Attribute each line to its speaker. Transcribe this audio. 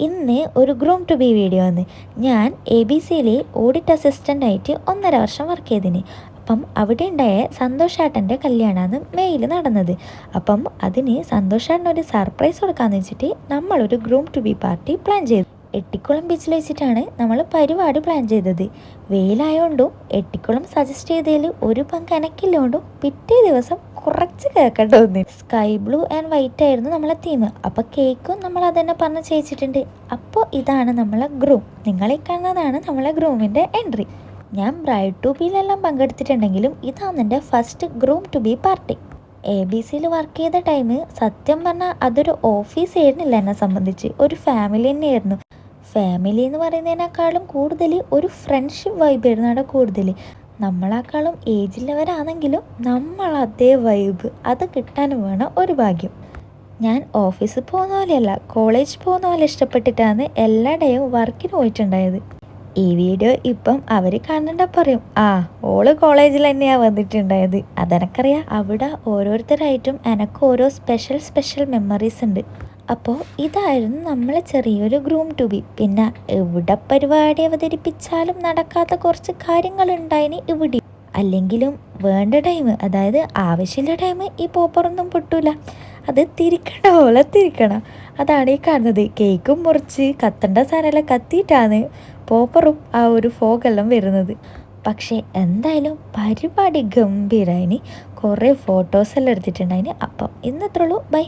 Speaker 1: ഇന്ന് ഒരു groom to B video ആണ്. ഞാൻ ABC ഓഡിറ്റ് അസിസ്റ്റൻ്റ് ആയിട്ട് 1.5 വർഷം വർക്ക് ചെയ്തിന്. അപ്പം അവിടെ ഉണ്ടായ സന്തോഷേട്ടൻ്റെ കല്യാണമാണ് മെയ്യിൽ നടന്നത്. അപ്പം അതിന് സന്തോഷേട്ടനൊരു സർപ്രൈസ് കൊടുക്കാമെന്ന് വെച്ചിട്ട് നമ്മളൊരു groom to be party plan ചെയ്തു. എട്ടിക്കുളം ബീച്ചിൽ വെച്ചിട്ടാണ് നമ്മൾ പരിപാടി പ്ലാൻ ചെയ്തത്. വെയിലായതുകൊണ്ടും എട്ടിക്കുളം സജസ്റ്റ് ചെയ്തതിൽ ഒരു പങ്ക് എനക്കില്ലോണ്ടും പിറ്റേ ദിവസം കുറച്ച് കേൾക്കേണ്ടി വന്നു. സ്കൈ ബ്ലൂ ആൻഡ് വൈറ്റ് ആയിരുന്നു നമ്മളെ തീം. അപ്പോൾ കേക്കും നമ്മൾ അതന്നെ പറഞ്ഞ് ചെയ്യിച്ചിട്ടുണ്ട്. അപ്പോൾ ഇതാണ് നമ്മളെ ഗ്രൂം. നിങ്ങളീ കാണുന്നതാണ് നമ്മളെ ഗ്രൂമിൻ്റെ എൻട്രി. ഞാൻ ബ്രൈഡ് ടു ബിയിലെല്ലാം പങ്കെടുത്തിട്ടുണ്ടെങ്കിലും ഇതാണ് എൻ്റെ first groom to be party. ABC work ചെയ്ത ടൈം സത്യം പറഞ്ഞാൽ അതൊരു ഓഫീസ് ആയിരുന്നില്ല, എന്നെ സംബന്ധിച്ച് ഒരു ഫാമിലി തന്നെയായിരുന്നു. ഫാമിലി എന്ന് പറയുന്നതിനേക്കാളും കൂടുതൽ ഒരു ഫ്രണ്ട്ഷിപ്പ് വൈബായിരുന്നു അവിടെ കൂടുതൽ. നമ്മളെക്കാളും ഏജിലുള്ളവരാണെങ്കിലും നമ്മളതേ വൈബ് അത് കിട്ടാനും വേണം ഒരു ഭാഗ്യം. ഞാൻ ഓഫീസിൽ പോകുന്ന പോലെയല്ല, കോളേജ് പോകുന്ന പോലെ ഇഷ്ടപ്പെട്ടിട്ടാണ് എല്ലാ ഡേയും വർക്കിന് പോയിട്ടുണ്ടായത്. ഈ വീഡിയോ ഇപ്പം അവർ കാണണ്ട പറയും, ഓള് കോളേജിൽ തന്നെയാണ് വന്നിട്ടുണ്ടായത്. അതെനക്കറിയാം. അവിടെ ഓരോരുത്തരായിട്ടും എനക്ക് ഓരോ സ്പെഷ്യൽ മെമ്മറീസ് ഉണ്ട്. അപ്പോൾ ഇതായിരുന്നു നമ്മളെ ചെറിയൊരു ഗ്രൂം ടു ബി. പിന്നെ എവിടെ പരിപാടി അവതരിപ്പിച്ചാലും നടക്കാത്ത കുറച്ച് കാര്യങ്ങളുണ്ടായിന് ഇവിടെ. അല്ലെങ്കിലും വേണ്ട ടൈം, അതായത് ആവശ്യമുള്ള ടൈം ഈ പോപ്പറൊന്നും പൊട്ടൂല. അത് തിരിക്കണ പോലെ തിരിക്കണം. അതാണ് ഈ കാണുന്നത്. കേക്കും മുറിച്ച് കത്തേണ്ട സാധനമെല്ലാം കത്തിയിട്ടാണ് പോപ്പറും ആ ഒരു ഫോഗെല്ലാം വരുന്നത്. പക്ഷേ എന്തായാലും പരിപാടി ഗംഭീരമായിന്. കുറേ ഫോട്ടോസെല്ലാം എടുത്തിട്ടുണ്ടായിന്. അപ്പം ഇന്നത്രേ ഉള്ളൂ. ബൈ.